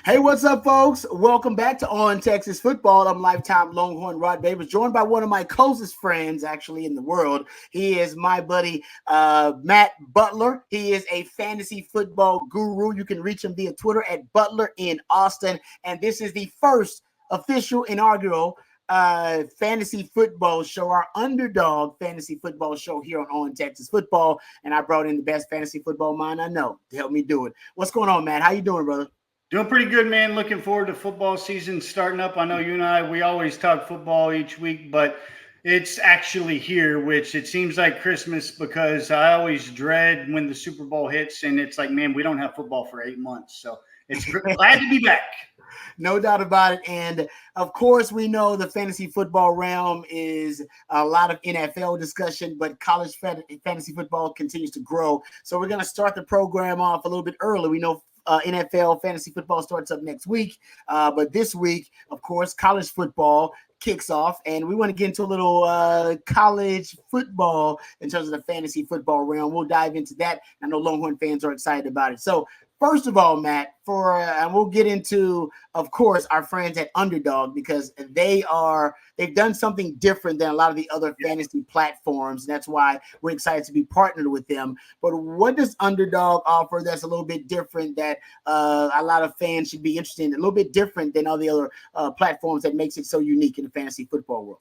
Hey, what's up, folks? Welcome back to On Texas Football. I'm lifetime Longhorn Rod Babers, joined by one of my closest friends, actually, in the world. He is my buddy, Matt Butler. He is a fantasy football guru. You can reach him via Twitter at Butler in Austin. And this is the first official inaugural fantasy football show, our Underdog Fantasy Football show here on Texas Football. And I brought in the best fantasy football mind I know to help me do it. What's going on, Matt? How you doing, brother? Doing pretty good, man. Looking forward to football season starting up. I know you and I, we always talk football each week, but it's actually here, which it seems like Christmas because I always dread when the Super Bowl hits and it's like, man, we don't have football for 8 months. So it's glad to be back. No doubt about it. And of course, we know the fantasy football realm is a lot of NFL discussion, but college fantasy football continues to grow. So we're going to start the program off a little bit early. We know NFL fantasy football starts up next week. But this week, of course, college football kicks off, and we want to get into a little college football in terms of the fantasy football realm. We'll dive into that. I know Longhorn fans are excited about it. So first of all, Matt, and we'll get into, of course, our friends at Underdog, because they've done something different than a lot of the other fantasy platforms. That's why we're excited to be partnered with them. But what does Underdog offer that's a little bit different that a lot of fans should be interested in, a little bit different than all the other platforms that makes it so unique in the fantasy football world?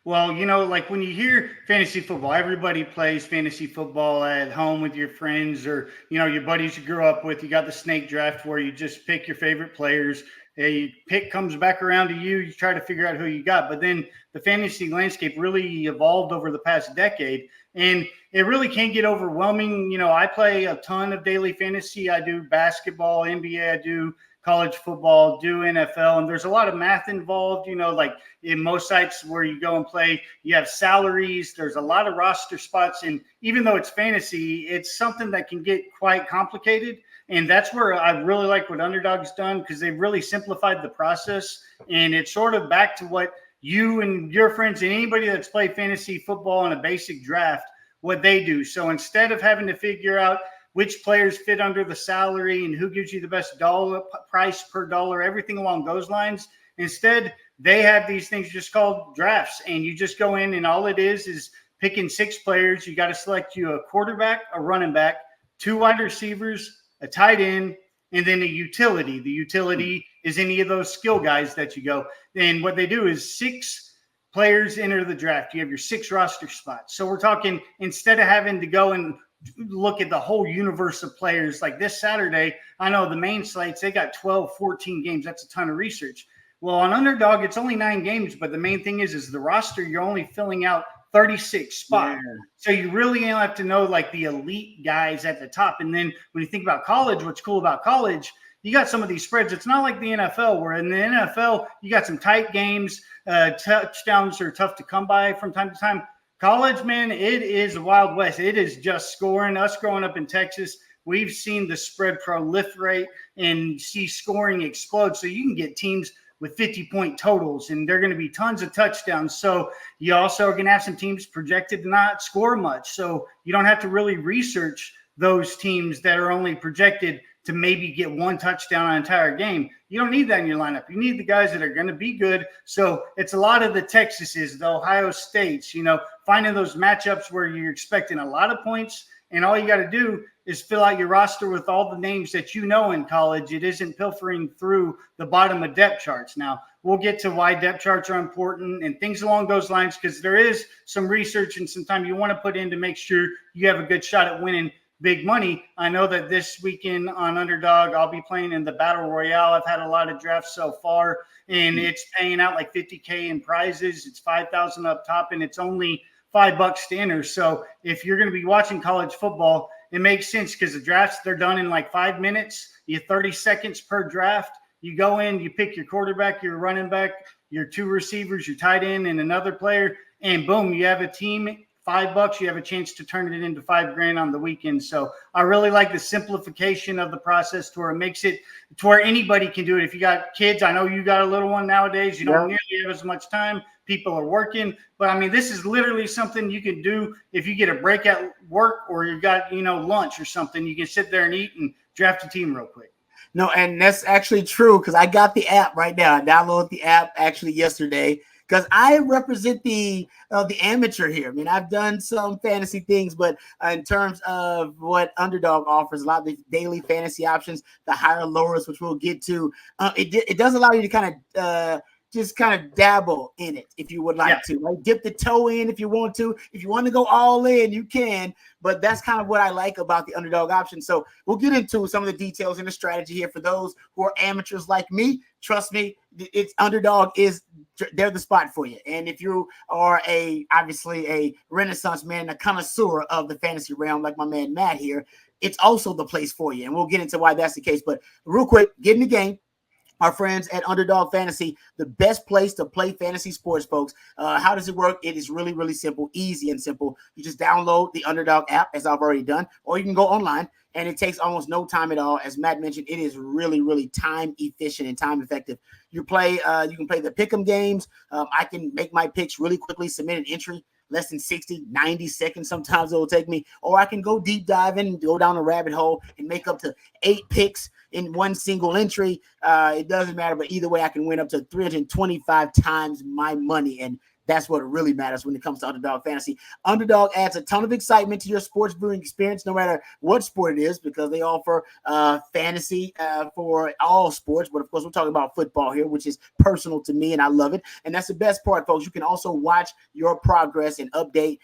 Well, like when you hear fantasy football, everybody plays fantasy football at home with your friends or, your buddies you grew up with. You got the snake draft where you just pick your favorite players. A pick comes back around to you. You try to figure out who you got. But then the fantasy landscape really evolved over the past decade, and it really can get overwhelming. I play a ton of daily fantasy. I do basketball, NBA, I do college football, do NFL, and there's a lot of math involved, like in most sites where you go and play, you have salaries, there's a lot of roster spots, and even though it's fantasy, it's something that can get quite complicated, and that's where I really like what Underdog's done because they've really simplified the process, and it's sort of back to what you and your friends and anybody that's played fantasy football in a basic draft, what they do. So instead of having to figure out which players fit under the salary and who gives you the best dollar price per dollar, everything along those lines. Instead, they have these things just called drafts, and you just go in and all it is picking 6 players. You got to select you a quarterback, a running back, 2 wide receivers, a tight end, and then a utility. The utility is any of those skill guys that you go. And what they do is 6 players enter the draft. You have your 6 roster spots. So we're talking, instead of having to go and look at the whole universe of players like this Saturday, I know the main slates, they got 12, 14 games. That's a ton of research. Well, on Underdog, it's only 9 games, but the main thing is the roster, you're only filling out 36 spots. Yeah. So you really have to know like the elite guys at the top. And then when you think about college, what's cool about college, you got some of these spreads. It's not like the NFL, where in the NFL, you got some tight games, touchdowns are tough to come by from time to time. College, man, it is the Wild West. It is just scoring. Us growing up in Texas, we've seen the spread proliferate and see scoring explode. So you can get teams with 50-point totals, and there are going to be tons of touchdowns. So you also are going to have some teams projected to not score much. So you don't have to really research those teams that are only projected to maybe get 1 touchdown an entire game. You don't need that in your lineup. You need the guys that are going to be good. So it's a lot of the Texases, the Ohio States, finding those matchups where you're expecting a lot of points, and all you got to do is fill out your roster with all the names that in college. It isn't pilfering through the bottom of depth charts. Now, we'll get to why depth charts are important and things along those lines, because there is some research and some time you want to put in to make sure you have a good shot at winning big money. I know that this weekend on Underdog, I'll be playing in the Battle Royale. I've had a lot of drafts so far, and it's paying out like $50K in prizes. It's $5,000 up top, and it's only $5 to enter. So if you're going to be watching college football, it makes sense because the drafts, they're done in like 5 minutes. You have 30 seconds per draft. You go in, you pick your quarterback, your running back, your 2 receivers, your tight end, and another player, and boom, you have a team. $5, you have a chance to turn it into $5,000 on the weekend. So I really like the simplification of the process to where it makes it to where anybody can do it. If you got kids, I know you got a little one nowadays, you don't nearly have as much time. People are working, but I mean, this is literally something you can do if you get a break at work or you got, lunch or something. You can sit there and eat and draft a team real quick. No, and that's actually true because I got the app right now. I downloaded the app actually yesterday because I represent the amateur here. I mean, I've done some fantasy things, but in terms of what Underdog offers, a lot of the daily fantasy options, the higher lowers, which we'll get to, it does allow you to kind of just kind of dabble in it if you would like to, right? Dip the toe in if you want to. If you want to go all in, you can. But that's kind of what I like about the Underdog option. So we'll get into some of the details and the strategy here for those who are amateurs like me. Trust me, it's Underdog they're the spot for you. And if you are obviously a Renaissance man, a connoisseur of the fantasy realm, like my man Matt here, it's also the place for you. And we'll get into why that's the case. But real quick, get in the game. Our friends at Underdog Fantasy, the best place to play fantasy sports, folks. How does it work? It is really, really simple, easy and simple. You just download the Underdog app, as I've already done, or you can go online, and it takes almost no time at all. As Matt mentioned, it is really, really time efficient and time effective. You can play the pick'em games. I can make my picks really quickly, submit an entry. Less than 60, 90 seconds sometimes it will take me. Or I can go deep dive in and go down a rabbit hole and make up to 8 picks in one single entry. It doesn't matter, but either way, I can win up to 325 times my money. And that's what really matters when it comes to Underdog Fantasy. Underdog adds a ton of excitement to your sports viewing experience, no matter what sport it is, because they offer fantasy for all sports. But of course, we're talking about football here, which is personal to me, and I love it. And that's the best part, folks. You can also watch your progress and update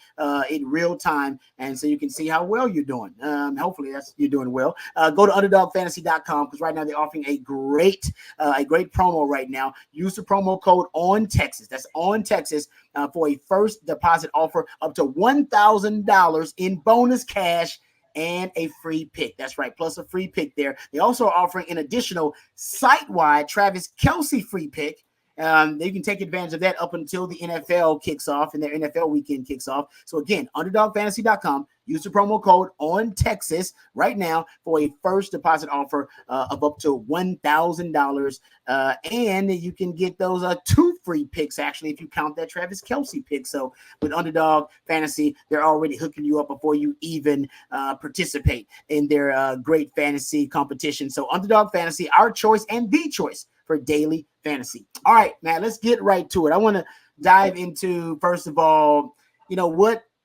in real time, and so you can see how well you're doing. Hopefully, you're doing well. Go to underdogfantasy.com because right now they're offering a great promo right now. Use the promo code ONTexas. That's ONTexas. For a first deposit offer up to $1,000 in bonus cash and a free pick. That's right, plus a free pick there. They also are offering an additional site-wide Travis Kelce free pick. They can take advantage of that up until the NFL kicks off and their NFL weekend kicks off. So again, underdogfantasy.com. Use the promo code ONTexas right now for a first deposit offer of up to $1,000. And you can get those 2 free picks, actually, if you count that Travis Kelce pick. So with Underdog Fantasy, they're already hooking you up before you even participate in their great fantasy competition. So Underdog Fantasy, our choice and the choice for daily fantasy. All right, man, let's get right to it. I want to dive into, first of all,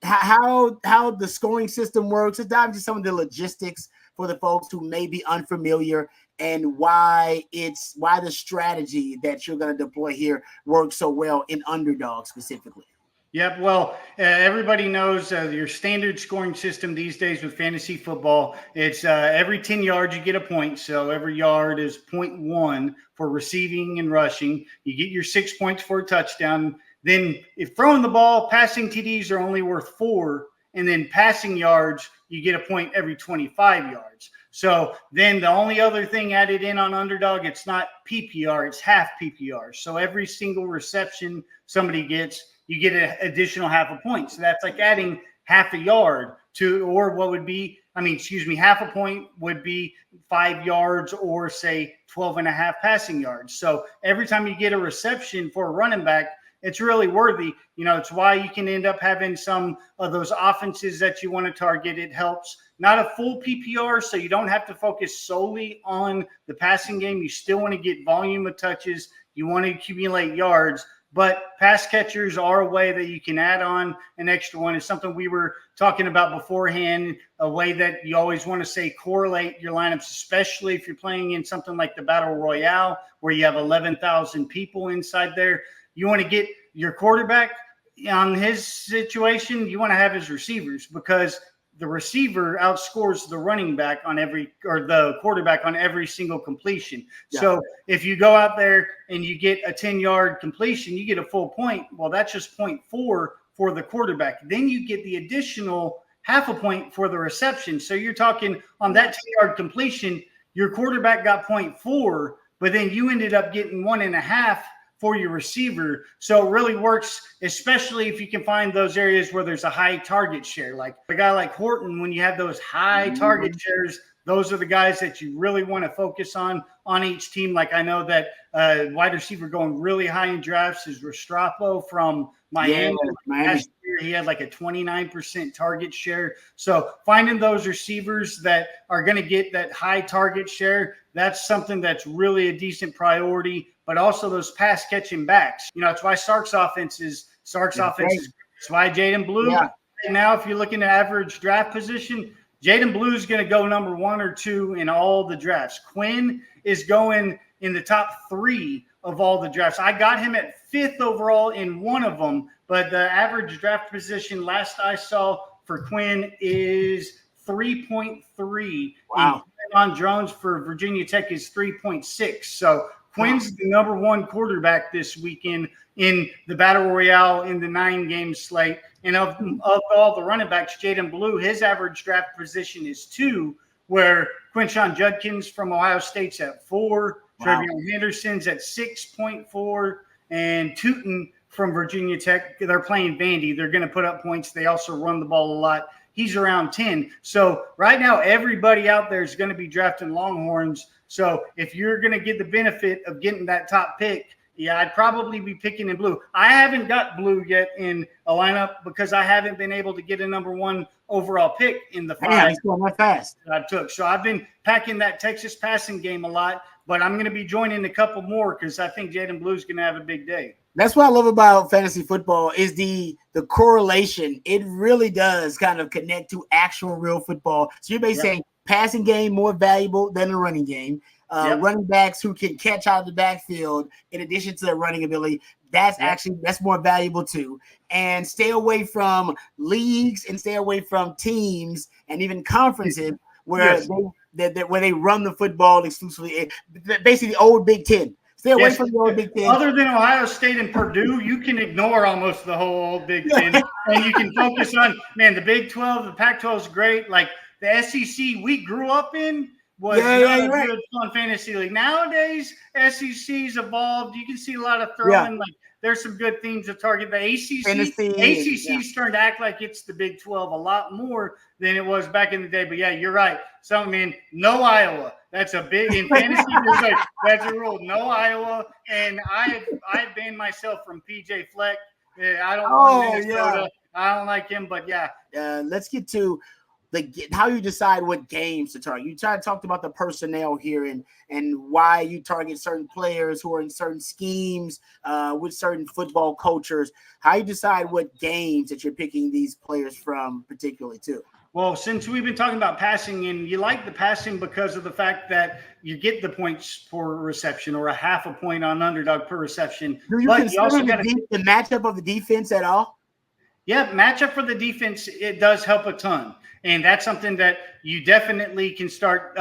how the scoring system works. Let's dive into some of the logistics for the folks who may be unfamiliar and why the strategy that you're going to deploy here works so well in Underdog specifically. Yep. Well, everybody knows your standard scoring system these days with fantasy football. It's every 10 yards you get a point. So every yard is 0.1 for receiving and rushing. You get your 6 points for a touchdown. Then if throwing the ball, passing TDs are only worth 4. And then passing yards, you get a point every 25 yards. So then the only other thing added in on Underdog, it's not PPR, it's half PPR. So every single reception somebody gets, you get an additional half a point. So that's like adding half a yard to, or what would be, half a point would be 5 yards or say 12.5 passing yards. So every time you get a reception for a running back, it's really worthy. It's why you can end up having some of those offenses that you want to target. It helps. Not a full PPR, so you don't have to focus solely on the passing game. You still want to get volume of touches. You want to accumulate yards. But pass catchers are a way that you can add on an extra one. It's something we were talking about beforehand, a way that you always want to say correlate your lineups, especially if you're playing in something like the Battle Royale where you have 11,000 people inside there. You want to get your quarterback on his situation. You want to have his receivers because the receiver outscores the running back the quarterback on every single completion. Yeah. So if you go out there and you get a 10-yard completion, you get a full point. Well, that's just 0.4 for the quarterback. Then you get the additional half a point for the reception. So you're talking on that 10-yard completion, your quarterback got 0.4, but then you ended up getting 1.5 for your receiver. So it really works, especially if you can find those areas where there's a high target share. Like a guy like Horton, when you have those high target shares, those are the guys that you really want to focus on each team. Like I know that wide receiver going really high in drafts is Restrepo from Miami. Yeah, Miami. year, he had like a 29% target share. So finding those receivers that are going to get that high target share, that's something that's really a decent priority. But also those pass catching backs. It's why Sark's offense is great. It's why Jaden Blue. Yeah. Now, if you're looking at average draft position, Jaden Blue is going to go number 1 or 2 in all the drafts. Quinn is going in the top 3 of all the drafts. I got him at 5th overall in one of them, but the average draft position last I saw for Quinn is 3.3. Wow. And on Jones for Virginia Tech is 3.6. So Quinn's the number 1 quarterback this weekend in the Battle Royale in the 9-game slate. And of all the running backs, Jaden Blue, his average draft position is 2, where Quinshon Judkins from Ohio State's at 4, Trevion Henderson's at 6.4, and Tootin from Virginia Tech, they're playing Vandy. They're going to put up points. They also run the ball a lot. He's around 10. So right now, everybody out there is going to be drafting Longhorns. So if you're going to get the benefit of getting that top pick, yeah, I'd probably be picking in Blue. I haven't got Blue yet in a lineup because I haven't been able to get a number 1 overall pick in the 5 that I took. So I've been packing that Texas passing game a lot, but I'm going to be joining a couple more because I think Jaden Blue's going to have a big day. That's what I love about fantasy football is the correlation. It really does kind of connect to actual real football. So you're basically saying passing game more valuable than the running game. Running backs who can catch out of the backfield in addition to their running ability, that's more valuable too. And stay away from leagues and stay away from teams and even conferences where they run the football exclusively. Basically, the old Big Ten. Stay away from the old Big Ten. Other than Ohio State and Purdue, you can ignore almost the whole old Big Ten, and you can focus on the Big 12. The Pac-12 is great. Like the SEC we grew up in was not a good fun fantasy league. Nowadays, SEC's evolved. You can see a lot of throwing. Like there's some good themes to target. The ACC's starting to act like it's the Big 12 a lot more than it was back in the day. But yeah, you're right. So no Iowa. That's a big in fantasy. That's a rule. No Iowa. And I've banned myself from PJ Fleck. I don't want Minnesota. I don't like him. But let's get to how you decide what games to target. You talked about the personnel here and why you target certain players who are in certain schemes with certain football cultures. How you decide what games that you're picking these players from particularly too. Well, since we've been talking about passing, and you like the passing because of the fact that you get the points per reception or a half a point on underdog per reception. Do you consider the matchup of the defense at all? Yeah, matchup for the defense, it does help a ton. And that's something that you definitely can start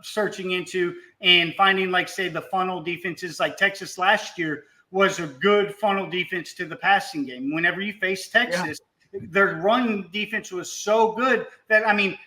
searching into and finding, like, say, the funnel defenses. Like Texas last year was a good funnel defense to the passing game. Whenever you face Texas, their run defense was so good that,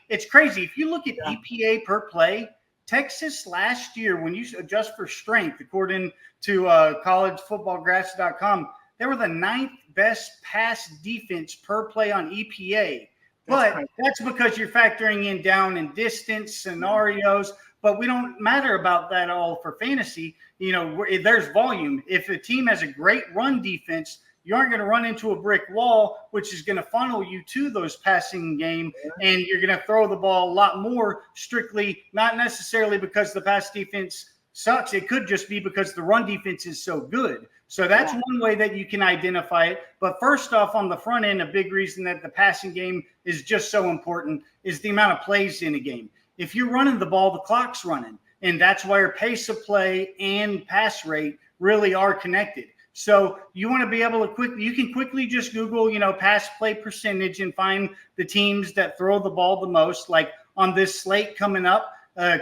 it's crazy. If you look at EPA per play, Texas last year, when you adjust for strength, according to collegefootballgraphs.com, they were the 9th best pass defense per play on EPA. That's because you're factoring in down and distance scenarios. But we don't matter about that all for fantasy. There's volume. If a team has a great run defense, you aren't going to run into a brick wall, which is going to funnel you to those passing game, and you're going to throw the ball a lot more strictly, not necessarily because the pass defense sucks. It could just be because the run defense is so good. So that's one way that you can identify it. But first off, on the front end, a big reason that the passing game is just so important is the amount of plays in a game. If you're running the ball, the clock's running, and that's why your pace of play and pass rate really are connected. So you want to be able to you can quickly just Google, pass play percentage and find the teams that throw the ball the most. Like on this slate coming up,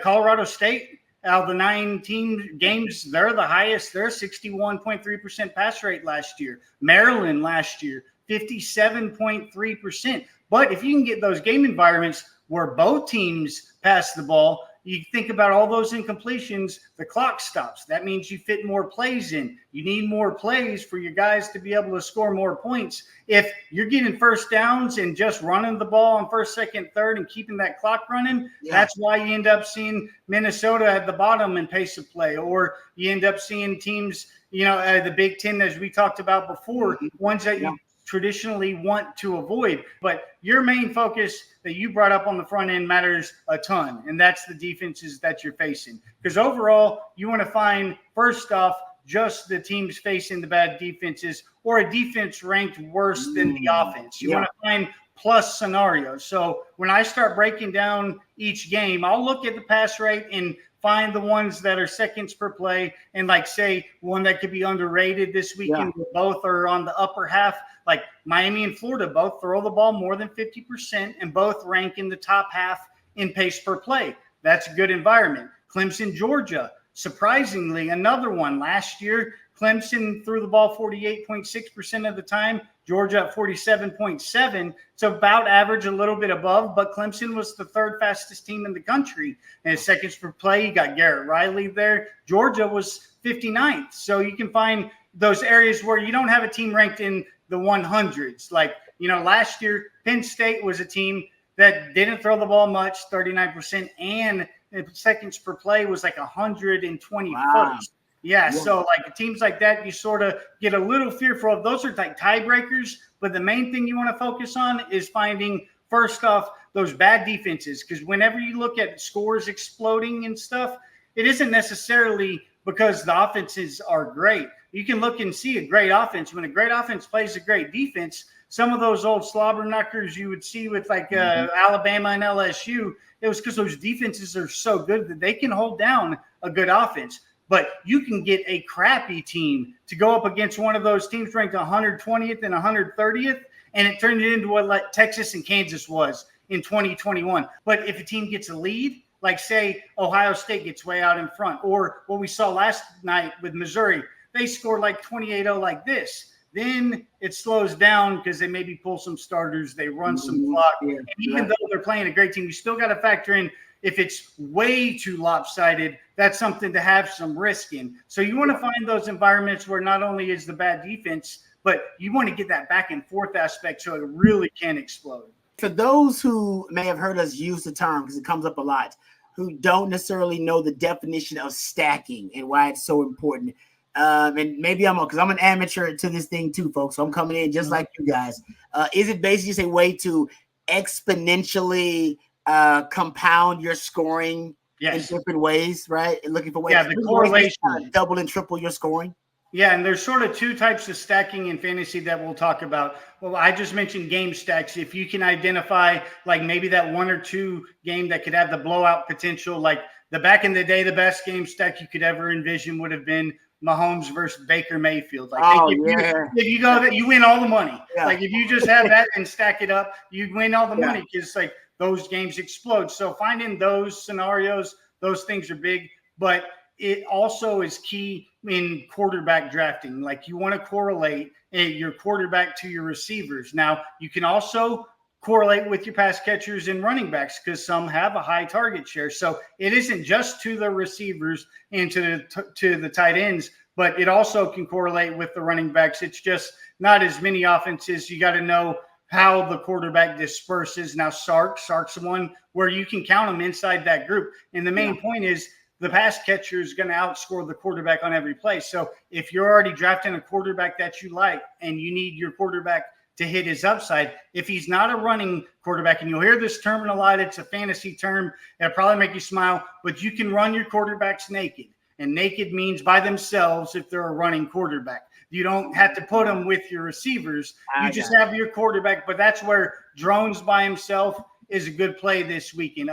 Colorado State, out of the 9 team games, they're the highest. They're 61.3% pass rate last year. Maryland last year, 57.3%. But if you can get those game environments where both teams pass the ball, you think about all those incompletions, the clock stops. That means you fit more plays in. You need more plays for your guys to be able to score more points. If you're getting first downs and just running the ball on first, second, third and keeping that clock running, that's why you end up seeing Minnesota at the bottom in pace of play, or you end up seeing teams, the Big Ten, as we talked about before, ones that you traditionally want to avoid. But your main focus that you brought up on the front end matters a ton, and that's the defenses that you're facing. Because overall, you want to find, first off, just the teams facing the bad defenses or a defense ranked worse than the offense. You want to find plus scenarios. So when I start breaking down each game, I'll look at the pass rate and find the ones that are seconds per play, and like say one that could be underrated this weekend. Both are on the upper half, like Miami and Florida both throw the ball more than 50% and both rank in the top half in pace per play. That's a good environment. Clemson, Georgia, surprisingly, another one. Last year, Clemson threw the ball 48.6% of the time. Georgia at 47.7. It's about average, a little bit above, but Clemson was the third fastest team in the country. And seconds per play, you got Garrett Riley there. Georgia was 59th. So you can find those areas where you don't have a team ranked in the 100s. Like, last year, Penn State was a team that didn't throw the ball much, 39%, and seconds per play was like 121st. Wow. Yeah, so like teams like that, you sort of get a little fearful of. Those are like tiebreakers, but the main thing you want to focus on is finding, first off, those bad defenses. Because whenever you look at scores exploding and stuff, it isn't necessarily because the offenses are great. You can look and see a great offense. When a great offense plays a great defense, some of those old slobber knockers you would see with like Alabama and LSU, it was because those defenses are so good that they can hold down a good offense. But you can get a crappy team to go up against one of those teams ranked 120th and 130th, and it turned it into what like Texas and Kansas was in 2021. But if a team gets a lead, like say Ohio State gets way out in front, or what we saw last night with Missouri, they scored like 28-0 like this. Then it slows down because they maybe pull some starters, they run some clock. And even though they're playing a great team, you still got to factor in if it's way too lopsided, that's something to have some risk in. So you want to find those environments where not only is the bad defense, but you want to get that back and forth aspect so it really can explode. For those who may have heard us use the term, because it comes up a lot, who don't necessarily know the definition of stacking and why it's so important. And maybe because I'm an amateur to this thing too, folks. So I'm coming in just like you guys. Is it basically just a way to exponentially compound your scoring in different ways, right? And looking for ways, the correlation, double and triple your scoring. Yeah, and there's sort of two types of stacking in fantasy that we'll talk about. Well, I just mentioned game stacks. If you can identify like maybe that one or two game that could have the blowout potential, like the back in the day, the best game stack you could ever envision would have been Mahomes versus Baker Mayfield. Like if you go that, you win all the money. Yeah. Like if you just have that and stack it up, you win all the money because like those games explode. So finding those scenarios, those things are big, but it also is key in quarterback drafting. Like you want to correlate your quarterback to your receivers. Now you can also correlate with your pass catchers and running backs because some have a high target share. So it isn't just to the receivers and to the tight ends, but it also can correlate with the running backs. It's just not as many offenses. You got to know how the quarterback disperses. Now Sark's one where you can count them inside that group. And the main point is the pass catcher is going to outscore the quarterback on every play. So if you're already drafting a quarterback that you like and you need your quarterback to hit his upside, if he's not a running quarterback, and you'll hear this term a lot, it's a fantasy term, it'll probably make you smile, but you can run your quarterbacks naked. And naked means by themselves if they're a running quarterback. You don't have to put them with your receivers. You just have your quarterback, but that's where Drones by himself is a good play this weekend.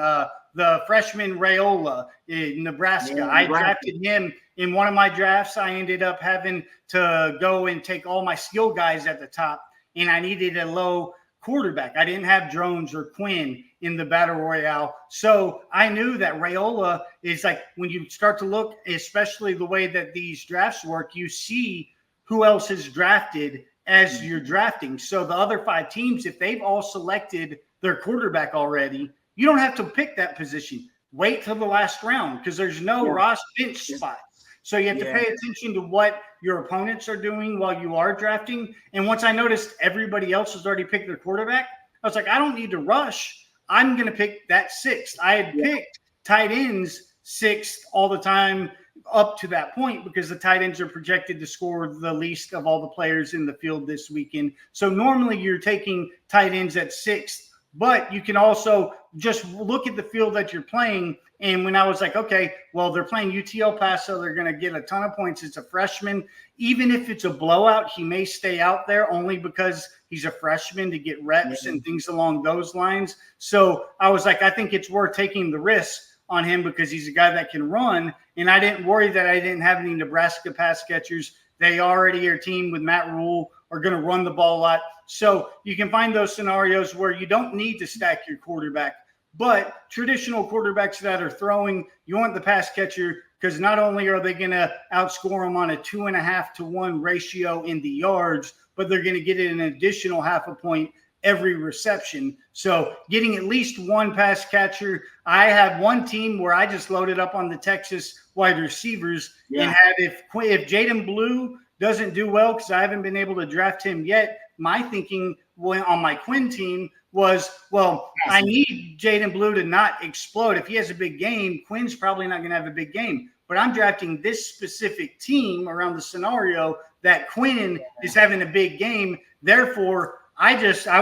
The freshman Raiola in Nebraska, I drafted him in one of my drafts. I ended up having to go and take all my skill guys at the top, and I needed a low quarterback. I didn't have Drones or Quinn in the Battle Royale. So I knew that Raiola is like when you start to look, especially the way that these drafts work, you see who else is drafted as you're drafting. So the other five teams, if they've all selected their quarterback already, you don't have to pick that position. Wait till the last round because there's no Ross bench spots. So you have to pay attention to what your opponents are doing while you are drafting. And once I noticed everybody else has already picked their quarterback, I was like, I don't need to rush. I'm going to pick that sixth. I had picked tight ends sixth all the time up to that point because the tight ends are projected to score the least of all the players in the field this weekend. So normally you're taking tight ends at 6th, but you can also just look at the field that you're playing. And when I was like, okay, well, they're playing UT El Paso, they're going to get a ton of points. It's a freshman. Even if it's a blowout, he may stay out there only because he's a freshman to get reps and things along those lines. So I was like, I think it's worth taking the risk on him because he's a guy that can run. And I didn't worry that I didn't have any Nebraska pass catchers. They already are a team with Matt Rule are going to run the ball a lot. So you can find those scenarios where you don't need to stack your quarterback. But traditional quarterbacks that are throwing, you want the pass catcher because not only are they going to outscore them on a 2.5-to-1 ratio in the yards, but they're going to get it an additional half a point every reception. So getting at least one pass catcher. I have one team where I just loaded up on the Texas wide receivers and had if Jaden Blue doesn't do well because I haven't been able to draft him yet, my thinking on my Quinn team was, well, I need Jaden Blue to not explode. If he has a big game, Quinn's probably not going to have a big game. But I'm drafting this specific team around the scenario that Quinn is having a big game. Therefore, I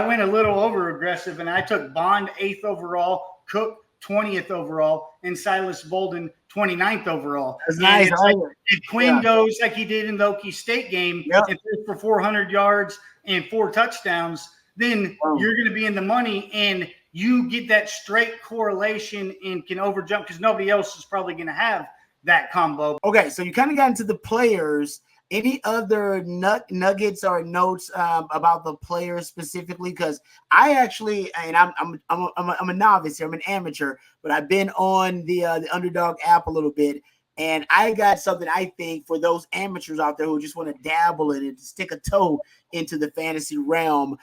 went a little over aggressive and I took Bond 8th overall, Cook 20th overall, and Silas Bolden 29th overall. That's nice. Like, if Quinn goes like he did in the Okie State game and throws for 400 yards and 4 touchdowns, then you're going to be in the money and you get that straight correlation and can overjump because nobody else is probably going to have that combo. Okay, so you kind of got into the players. Any other nuggets or notes about the players specifically? Because I actually, and I'm a novice here, I'm an amateur, but I've been on the Underdog app a little bit, and I got something I think for those amateurs out there who just want to dabble in it, stick a toe into the fantasy realm.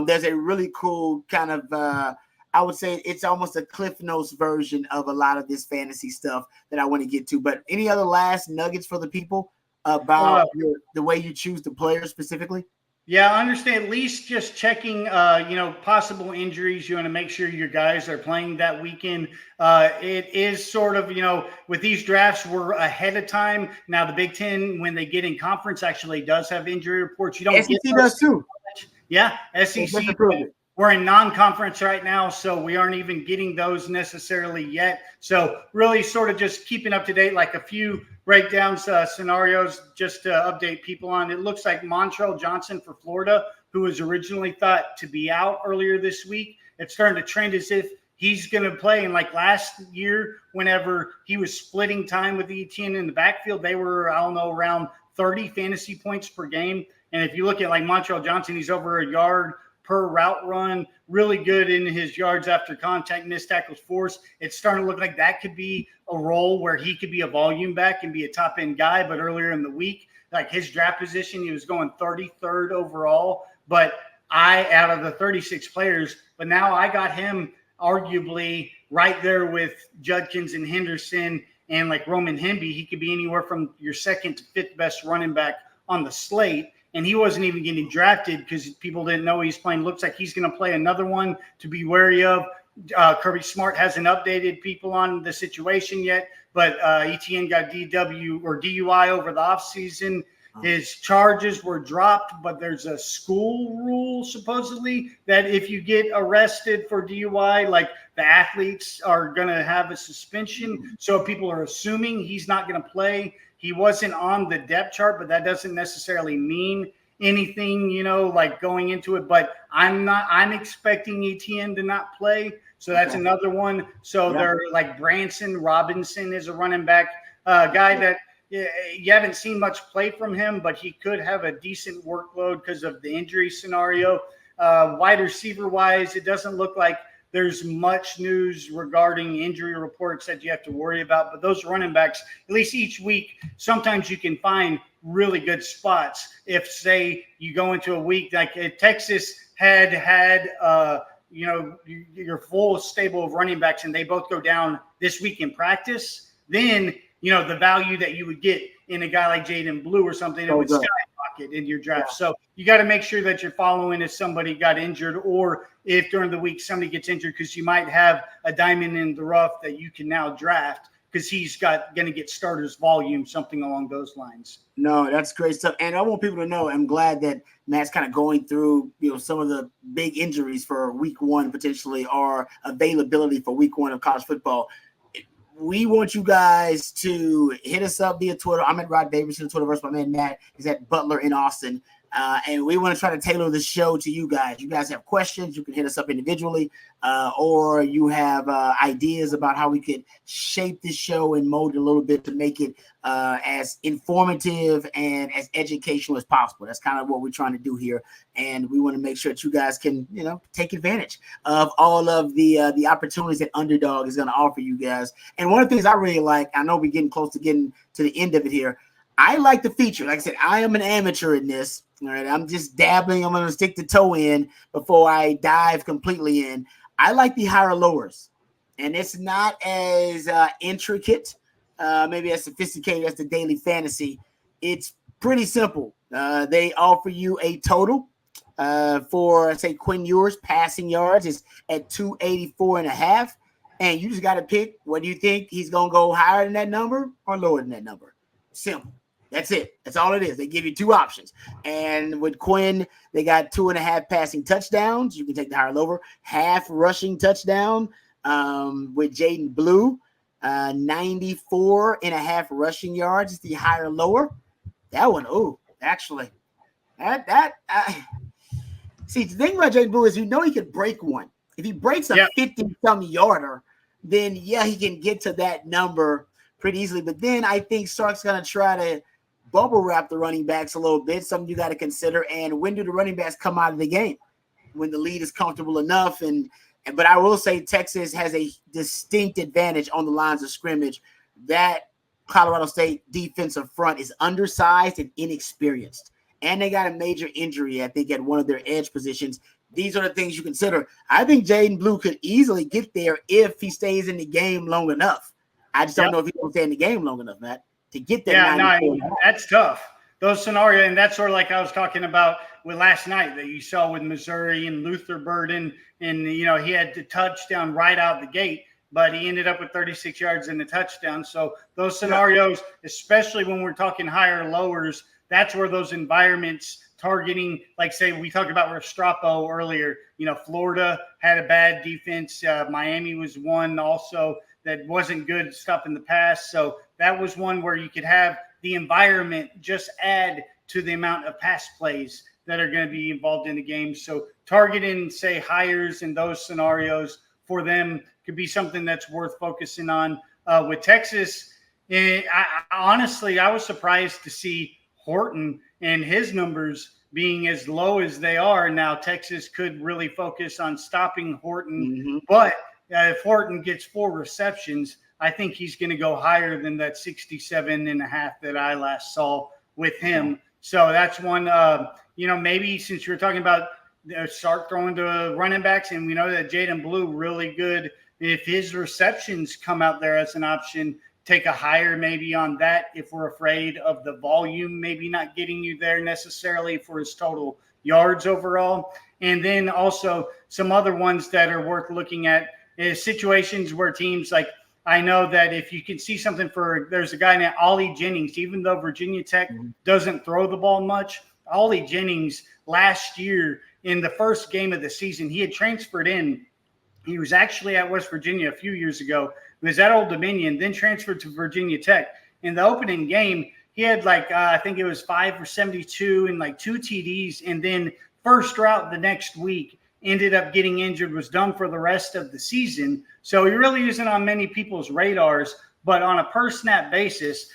There's a really cool kind of I would say it's almost a Cliff Notes version of a lot of this fantasy stuff that I want to get to. But any other last nuggets for the people about the way you choose the players specifically? Yeah, I understand. At least just checking, possible injuries. You want to make sure your guys are playing that weekend. It is sort of, with these drafts, we're ahead of time. Now, the Big Ten, when they get in conference, actually does have injury reports. You don't SEC does too. Yeah, SEC. We're in non-conference right now, so we aren't even getting those necessarily yet. So really sort of just keeping up to date, like a few breakdowns, scenarios, just to update people on. It looks like Montrell Johnson for Florida, who was originally thought to be out earlier this week. It's starting to trend as if he's going to play. And like last year, whenever he was splitting time with Etienne in the backfield, they were, around 30 fantasy points per game. And if you look at like Montrell Johnson, he's over a yard per route run, really good in his yards after contact, missed tackles forced. It's starting to look like that could be a role where he could be a volume back and be a top end guy. But earlier in the week, like his draft position, he was going 33rd overall. But out of the 36 players, but now I got him arguably right there with Judkins and Henderson and like Roman Hemby. He could be anywhere from your 2nd to 5th best running back on the slate. And he wasn't even getting drafted because people didn't know he's playing. Looks like he's going to play another one to be wary of. Kirby Smart hasn't updated people on the situation yet, but Etienne got DUI over the offseason. His charges were dropped, but there's a school rule supposedly that if you get arrested for DUI, like the athletes are going to have a suspension. So people are assuming he's not going to play. He wasn't on the depth chart, but that doesn't necessarily mean anything, like going into it. But I'm expecting Etienne to not play. So that's another one. So they're like Branson Robinson is a running back guy that you haven't seen much play from him, but he could have a decent workload because of the injury scenario. Wide receiver wise, it doesn't look like there's much news regarding injury reports that you have to worry about. But those running backs, at least each week, sometimes you can find really good spots. If, say, you go into a week like Texas had your full stable of running backs and they both go down this week in practice, then, the value that you would get in a guy like Jaden Blue or something, it would skyrocket in your draft. So you got to make sure that you're following if somebody got injured or if during the week somebody gets injured, because you might have a diamond in the rough that you can now draft because he's going to get starters volume, something along those lines. No, that's great stuff. And I want people to know, I'm glad that Matt's kind of going through, some of the big injuries for week one, potentially, or availability for week one of college football. We want you guys to hit us up via Twitter. I'm at Rod Babers on Twitter. My man Matt is at Butler in Austin. And we want to try to tailor the show to you guys. You guys have questions, you can hit us up individually, or you have ideas about how we could shape this show and mold it a little bit to make it as informative and as educational as possible. That's kind of what we're trying to do here. And we want to make sure that you guys can, take advantage of all of the opportunities that Underdog is going to offer you guys. And one of the things I really like, I know we're getting close to getting to the end of it here, I like the feature. Like I said, I am an amateur in this. All right, I'm just dabbling. I'm going to stick the toe in before I dive completely in. I like the higher lowers, and it's not as intricate, maybe as sophisticated as the daily fantasy. It's pretty simple. They offer you a total for, say, Quinn Ewers passing yards is at 284.5, and you just got to pick, what do you think he's going to go higher than that number or lower than that number? Simple. That's it. That's all it is. They give you two options. And with Quinn, they got 2.5 passing touchdowns. You can take the higher lower. Half rushing touchdown with Jaden Blue. 94.5 rushing yards is the higher lower. That one, actually. See, the thing about Jaden Blue is he could break one. If he breaks a 50-something yarder, then, he can get to that number pretty easily. But then I think Sark's going to try to bubble wrap the running backs a little bit, something you got to consider. And when do the running backs come out of the game? When the lead is comfortable enough. But I will say Texas has a distinct advantage on the lines of scrimmage. That Colorado State defensive front is undersized and inexperienced. And they got a major injury, I think, at one of their edge positions. These are the things you consider. I think Jaden Blue could easily get there if he stays in the game long enough. I just don't know if he will stay in the game long enough, Matt, to get that. Yeah, that's tough. Those scenarios, and that's sort of like I was talking about with last night that you saw with Missouri and Luther Burden, and he had the touchdown right out the gate, but he ended up with 36 yards and a touchdown. So those scenarios, especially when we're talking higher lowers, that's where those environments targeting, like say we talked about Restrepo earlier. Florida had a bad defense. Miami was one also that wasn't good stopping the pass. So that was one where you could have the environment just add to the amount of pass plays that are going to be involved in the game. So targeting, say, hires in those scenarios for them could be something that's worth focusing on. With Texas, honestly, I was surprised to see Horton and his numbers being as low as they are. Now, Texas could really focus on stopping Horton, but if Horton gets 4 receptions, I think he's going to go higher than that 67.5 that I last saw with him. So that's one, maybe since you're talking about Sark throwing to running backs, and we know that Jaden Blue really good. If his receptions come out there as an option, take a higher maybe on that if we're afraid of the volume maybe not getting you there necessarily for his total yards overall. And then also some other ones that are worth looking at is situations where teams like, I know that if you can see something there's a guy named Ollie Jennings, even though Virginia Tech doesn't throw the ball much, Ollie Jennings last year in the first game of the season, he had transferred in. He was actually at West Virginia a few years ago. He was at Old Dominion, then transferred to Virginia Tech. In the opening game, he had I think it was 5 for 72 and 2 TDs, and then first route the next week. Ended up getting injured, was done for the rest of the season. So he really isn't on many people's radars, but on a per snap basis,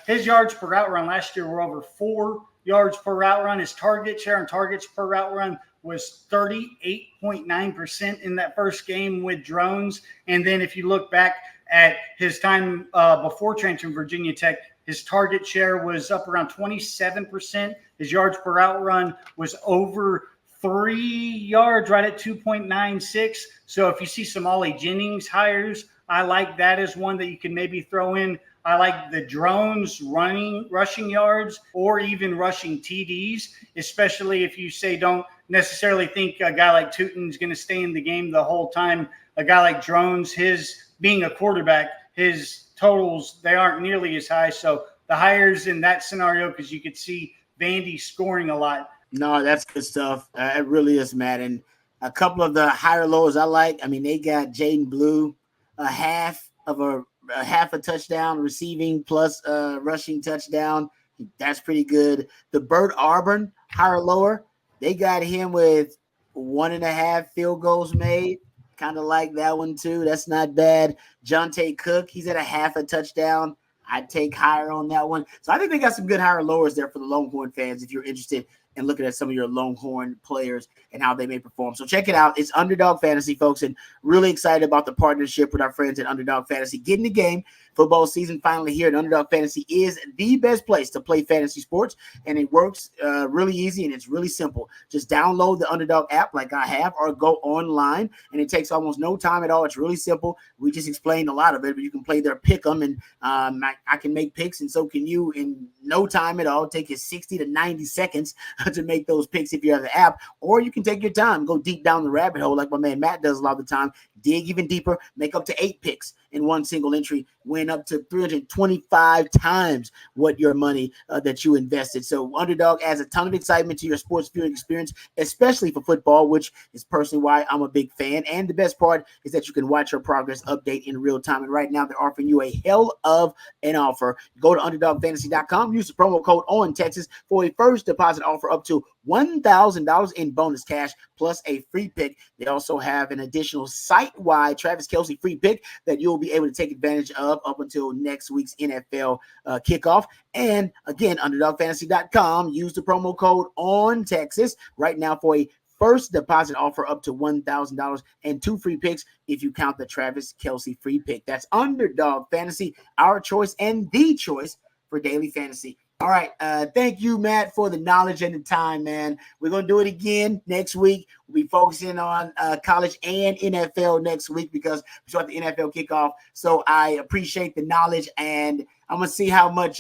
his yards per route run last year were over 4 yards per route run. His target share and targets per route run was 38.9% in that first game with drones. And then if you look back at his time before transferring Virginia Tech, his target share was up around 27%. His yards per route run was over 3 yards, right at 2.96. So if you see some Ollie Jennings hires, I like that as one that you can maybe throw in. I like the drones rushing yards or even rushing TDs, especially if you say don't necessarily think a guy like Tootin's going to stay in the game the whole time. A guy like Drones, his being a quarterback, his totals, they aren't nearly as high. So the hires in that scenario, because you could see Vandy scoring a lot. No, that's good stuff. It really is, Matt. And a couple of the higher lows I like. I mean, they got Jaden Blue, a half a touchdown receiving plus rushing touchdown. That's pretty good. The Burt Auburn, higher lower, they got him with 1.5 field goals made. Kind of like that one too. That's not bad. Jonte Cook, he's at a half a touchdown. I'd take higher on that one. So I think they got some good higher lowers there for the Longhorn fans if you're interested in looking at some of your Longhorn players and how they may perform. So check it out. It's Underdog Fantasy, folks, and really excited about the partnership with our friends at Underdog Fantasy. Get in the game. Football season finally here, and Underdog Fantasy is the best place to play fantasy sports, and it works really easy, and it's really simple. Just download the Underdog app like I have, or go online, and it takes almost no time at all. It's really simple. We just explained a lot of it, but you can play their pick 'em, and I can make picks, and so can you in no time at all. Take you 60 to 90 seconds to make those picks if you have the app, or you can take your time, go deep down the rabbit hole like my man Matt does a lot of the time, dig even deeper, make up to 8 picks in one single entry, win up to 325 times what your money that you invested. So Underdog adds a ton of excitement to your sports viewing experience, especially for football, which is personally why I'm a big fan. And the best part is that you can watch your progress update in real time. And right now they're offering you a hell of an offer. Go to UnderdogFantasy.com, use the promo code ONTexas for a first deposit offer up to $1,000 in bonus cash plus a free pick. They also have an additional site-wide Travis Kelce free pick that you'll be able to take advantage of up until next week's NFL kickoff. And again, UnderdogFantasy.com, use the promo code ONTexas right now for a first deposit offer up to $1,000 and 2 free picks if you count the Travis Kelce free pick. That's Underdog Fantasy, our choice and the choice for daily fantasy. All right. Thank you, Matt, for the knowledge and the time, man. We're going to do it again next week. We'll be focusing on college and NFL next week because we start the NFL kickoff. So I appreciate the knowledge, and I'm going to see how much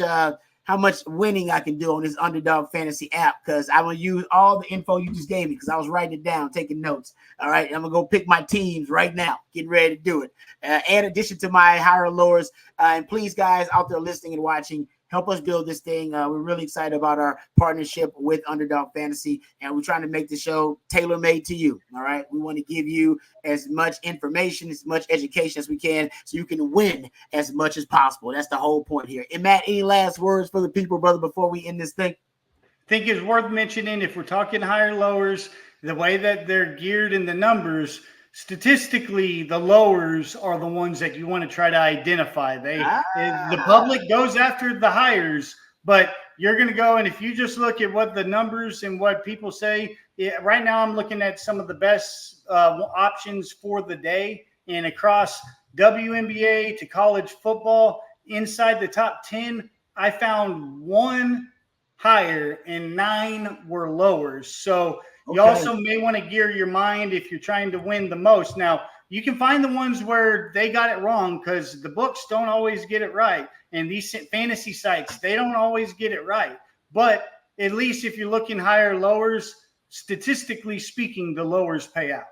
winning I can do on this Underdog Fantasy app, because I'm going to use all the info you just gave me because I was writing it down, taking notes. All right. I'm going to go pick my teams right now, getting ready to do it. In addition to my higher lowers. And please, guys out there listening and watching, help us build this thing. We're really excited about our partnership with Underdog Fantasy, and we're trying to make the show tailor-made to you, all right? We want to give you as much information, as much education as we can so you can win as much as possible. That's the whole point here. And Matt, any last words for the people, brother, before we end this thing? I think it's worth mentioning, if we're talking higher lowers, the way that they're geared in the numbers, statistically, the lowers are the ones that you want to try to identify. The public goes after the hires, but you're going to go, and if you just look at what the numbers and what people say, right now I'm looking at some of the best options for the day, and across WNBA to college football, inside the top 10, I found 1 higher and 9 were lowers. So you also may want to gear your mind if you're trying to win the most. Now, you can find the ones where they got it wrong because the books don't always get it right. And these fantasy sites, they don't always get it right. But at least if you're looking higher lowers, statistically speaking, the lowers pay out.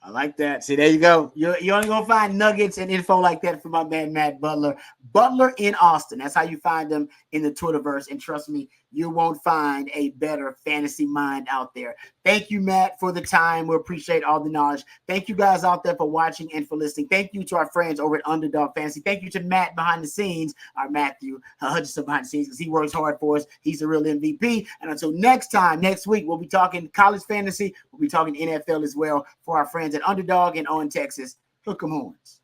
I like that. See, there you go. You're only going to find nuggets and info like that from my man, Matt Butler. Butler in Austin. That's how you find them in the Twitterverse. And trust me, you won't find a better fantasy mind out there. Thank you, Matt, for the time. We appreciate all the knowledge. Thank you guys out there for watching and for listening. Thank you to our friends over at Underdog Fantasy. Thank you to Matt behind the scenes, our Matthew Hutchinson behind the scenes, because he works hard for us. He's a real MVP. And until next time, next week, we'll be talking college fantasy. We'll be talking NFL as well for our friends at Underdog and On Texas. Hook 'em horns.